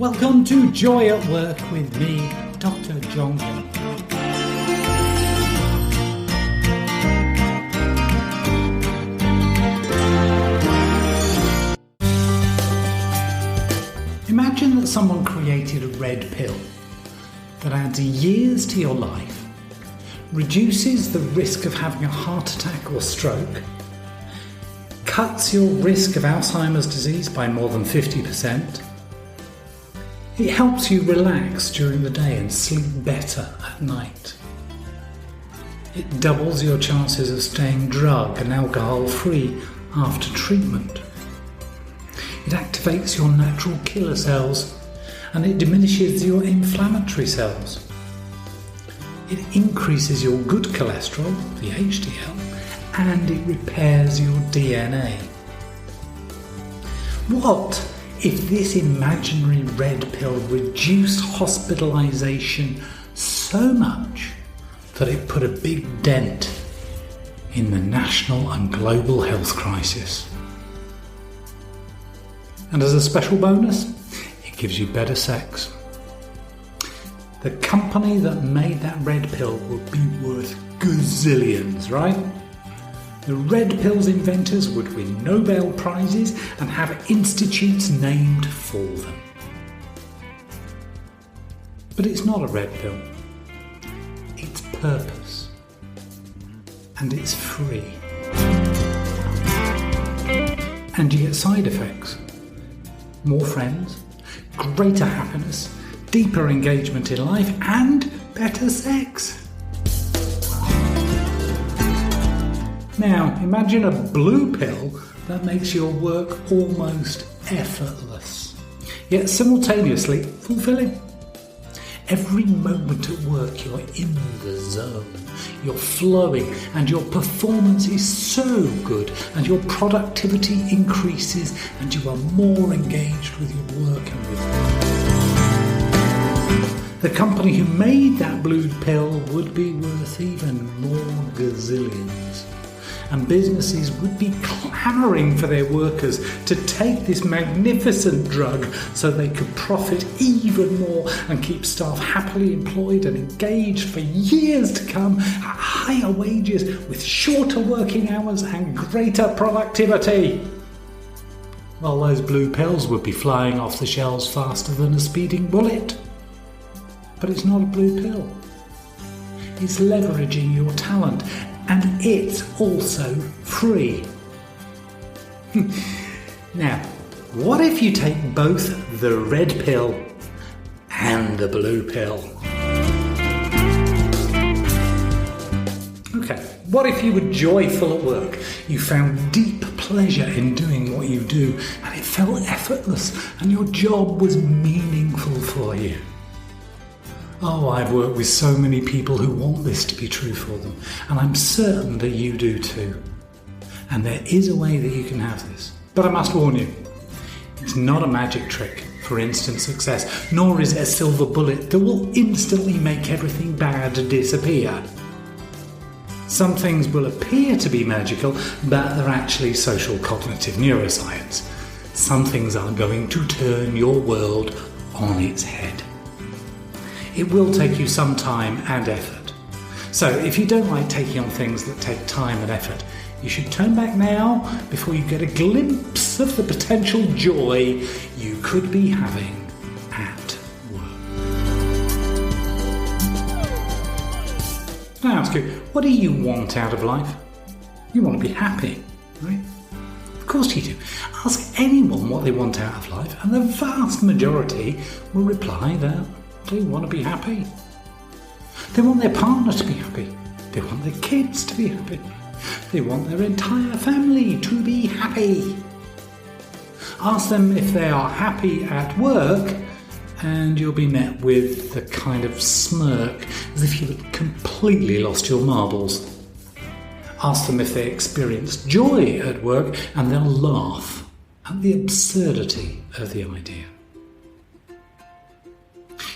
Welcome to Joy at Work with me, Dr. John King. Imagine that someone created a red pill that adds years to your life, reduces the risk of having a heart attack or stroke, cuts your risk of Alzheimer's disease by more than 50%. It helps you relax during the day and sleep better at night. It doubles your chances of staying drug and alcohol free after treatment. It activates your natural killer cells and it diminishes your inflammatory cells. It increases your good cholesterol, the HDL, and it repairs your DNA. What if this imaginary red pill reduced hospitalisation so much that it put a big dent in the national and global health crisis? And as a special bonus, it gives you better sex. The company that made that red pill would be worth gazillions, right? The red pill's inventors would win Nobel Prizes and have institutes named for them. But it's not a red pill. It's purpose. And it's free. And you get side effects. More friends, greater happiness, deeper engagement in life, and better sex. Now, imagine a blue pill that makes your work almost effortless, yet simultaneously fulfilling. Every moment at work you're in the zone, you're flowing, and your performance is so good, and your productivity increases, and you are more engaged with your work and with life. The company who made that blue pill would be worth even more gazillions. And businesses would be clamouring for their workers to take this magnificent drug so they could profit even more and keep staff happily employed and engaged for years to come at higher wages with shorter working hours and greater productivity. Well, those blue pills would be flying off the shelves faster than a speeding bullet. But it's not a blue pill. It's leveraging your talent. And it's also free. Now, what if you take both the red pill and the blue pill? Okay, what if you were joyful at work? You found deep pleasure in doing what you do, and it felt effortless, and your job was meaningful for you. Oh, I've worked with so many people who want this to be true for them, and I'm certain that you do too. And there is a way that you can have this. But I must warn you, it's not a magic trick for instant success, nor is it a silver bullet that will instantly make everything bad disappear. Some things will appear to be magical, but they're actually social cognitive neuroscience. Some things are going to turn your world on its head. It will take you some time and effort. So if you don't like taking on things that take time and effort, you should turn back now before you get a glimpse of the potential joy you could be having at work. Can I ask you, what do you want out of life? You want to be happy, right? Of course you do. Ask anyone what they want out of life, and the vast majority will reply that they want to be happy. They want their partner to be happy. They want their kids to be happy. They want their entire family to be happy. Ask them if they are happy at work, and you'll be met with the kind of smirk as if you had completely lost your marbles. Ask them if they experience joy at work, and they'll laugh at the absurdity of the idea.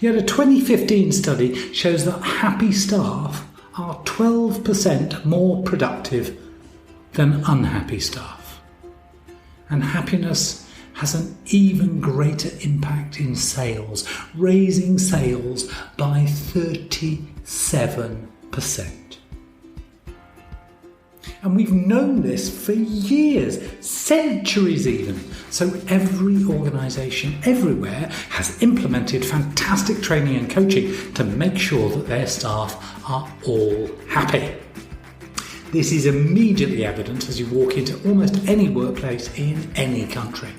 Yet a 2015 study shows that happy staff are 12% more productive than unhappy staff. And happiness has an even greater impact in sales, raising sales by 37%. And we've known this for years, centuries even. So every organisation everywhere has implemented fantastic training and coaching to make sure that their staff are all happy. This is immediately evident as you walk into almost any workplace in any country.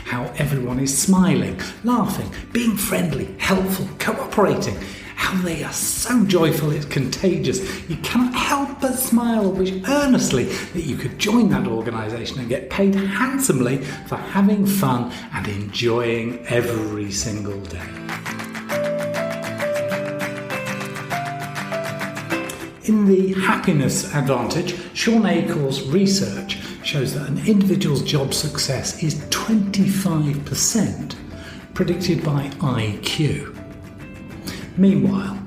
How everyone is smiling, laughing, being friendly, helpful, cooperating. How they are so joyful it's contagious. You cannot help but smile and wish earnestly that you could join that organisation and get paid handsomely for having fun and enjoying every single day. In the happiness advantage, Sean Akel's research shows that an individual's job success is 25% predicted by IQ. Meanwhile,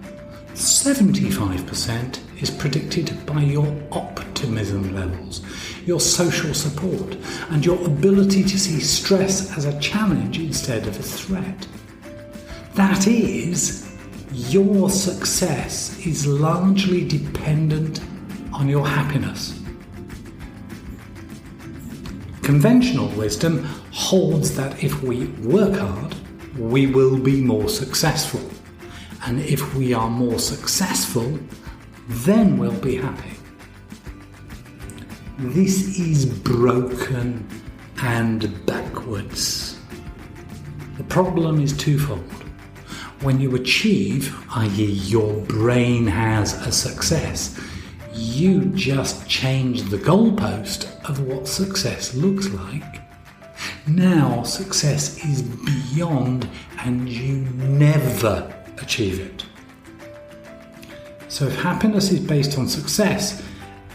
75% is predicted by your optimism levels, your social support, and your ability to see stress as a challenge instead of a threat. That is, your success is largely dependent on your happiness. Conventional wisdom holds that if we work hard, we will be more successful. And if we are more successful, then we'll be happy. This is broken and backwards. The problem is twofold. When you achieve, i.e. your brain has a success, you just change the goalpost of what success looks like. Now success is beyond and you never achieve it. So if happiness is based on success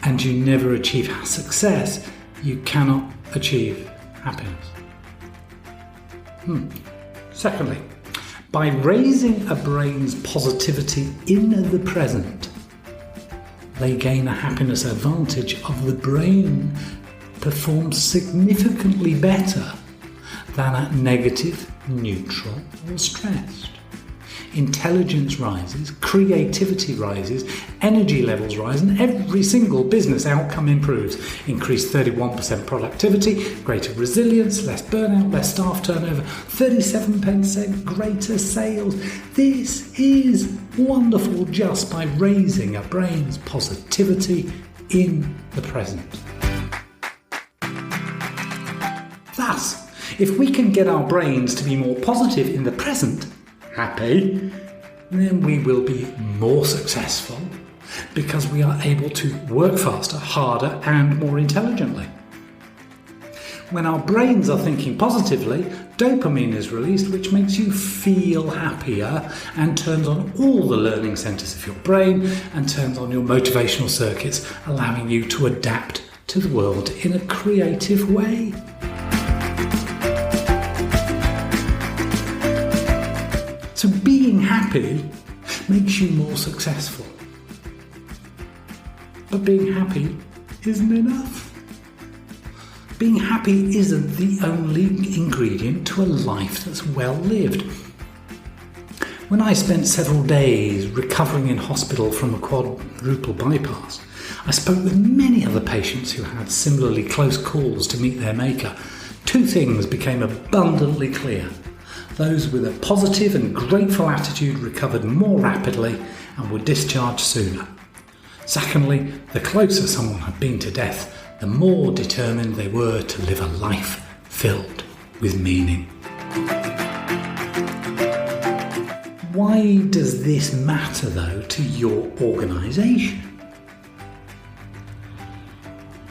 and you never achieve success, you cannot achieve happiness. Secondly, by raising a brain's positivity in the present, they gain a happiness advantage of the brain performs significantly better than at negative, neutral, or stressed. Intelligence rises, creativity rises, energy levels rise, and every single business outcome improves. Increased 31% productivity, greater resilience, less burnout, less staff turnover, 37% greater sales. This is wonderful just by raising a brain's positivity in the present. Thus, if we can get our brains to be more positive in the present, happy, then we will be more successful because we are able to work faster, harder, and more intelligently. When our brains are thinking positively, dopamine is released, which makes you feel happier and turns on all the learning centres of your brain and turns on your motivational circuits, allowing you to adapt to the world in a creative way. So being happy makes you more successful. But being happy isn't enough. Being happy isn't the only ingredient to a life that's well lived. When I spent several days recovering in hospital from a quadruple bypass, I spoke with many other patients who had similarly close calls to meet their maker. Two things became abundantly clear. Those with a positive and grateful attitude recovered more rapidly and were discharged sooner. Secondly, the closer someone had been to death, the more determined they were to live a life filled with meaning. Why does this matter, though, to your organisation?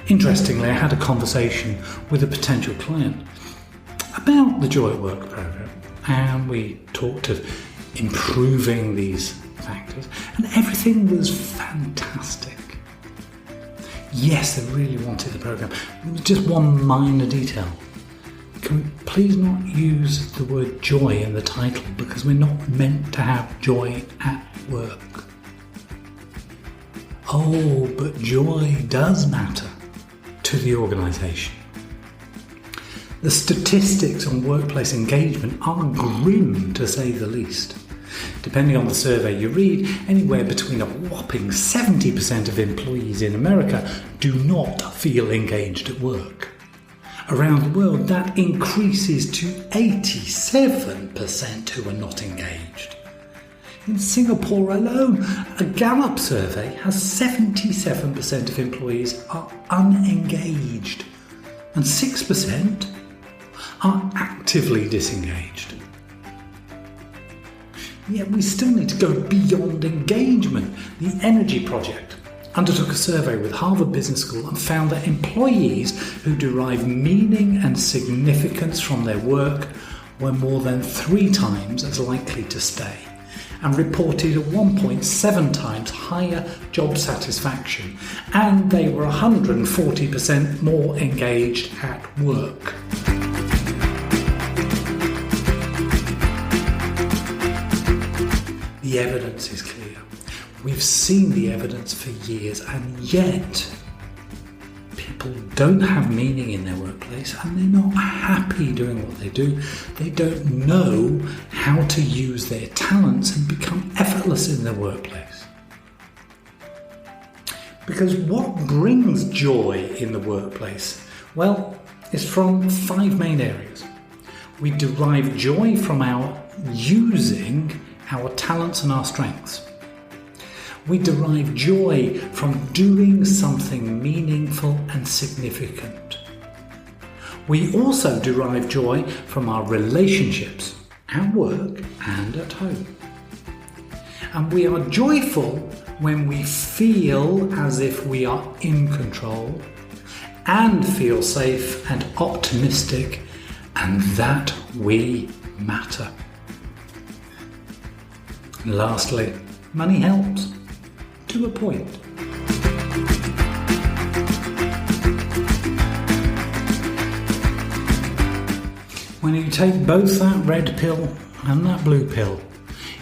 Interestingly, I had a conversation with a potential client about the Joy at Work programme, and we talked of improving these factors, and everything was fantastic. Yes, they really wanted the programme. There was just one minor detail. Can we please not use the word joy in the title, because we're not meant to have joy at work. Oh, but joy does matter to the organisation. The statistics on workplace engagement are grim, to say the least. Depending on the survey you read, anywhere between a whopping 70% of employees in America do not feel engaged at work. Around the world, that increases to 87% who are not engaged. In Singapore alone, a Gallup survey has 77% of employees are unengaged and 6% are actively disengaged. Yet we still need to go beyond engagement. The Energy Project undertook a survey with Harvard Business School and found that employees who derive meaning and significance from their work were more than 3 times as likely to stay, and reported a 1.7 times higher job satisfaction, and they were 140% more engaged at work. The evidence is clear. We've seen the evidence for years, and yet people don't have meaning in their workplace and they're not happy doing what they do. They don't know how to use their talents and become effortless in their workplace. Because what brings joy in the workplace? Well, it's from 5 main areas. We derive joy from our using our talents and our strengths. We derive joy from doing something meaningful and significant. We also derive joy from our relationships at work and at home. And we are joyful when we feel as if we are in control and feel safe and optimistic and that we matter. And lastly, money helps. To a point. When you take both that red pill and that blue pill,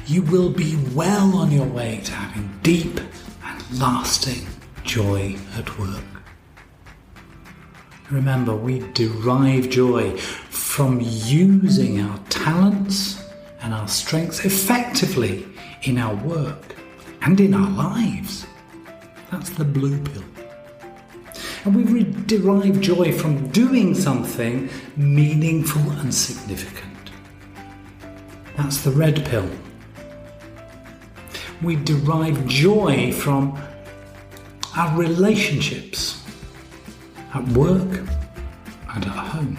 you will be well on your way to having deep and lasting joy at work. Remember, we derive joy from using our talents and our strengths effectively in our work and in our lives. That's the blue pill. And we derive joy from doing something meaningful and significant. That's the red pill. We derive joy from our relationships at work and at home.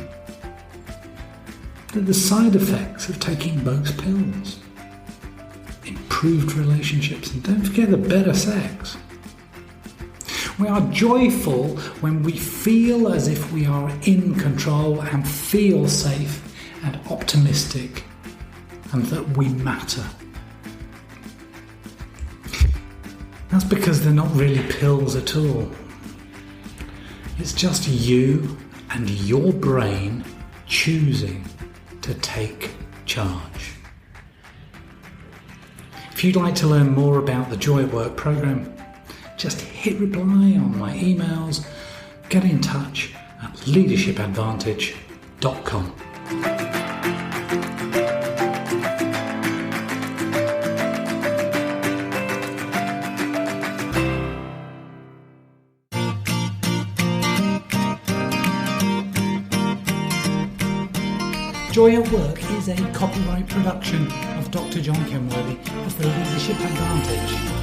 They're the side effects of taking both pills. Improved relationships, and don't forget the better sex. We are joyful when we feel as if we are in control and feel safe and optimistic and that we matter. That's because they're not really pills at all. It's just you and your brain choosing to take charge. If you'd like to learn more about the Joy at Work programme, just hit reply on my emails, get in touch at leadershipadvantage.com. Joy at Work is a copyright production of Dr. John Kenworthy of the Leadership Advantage.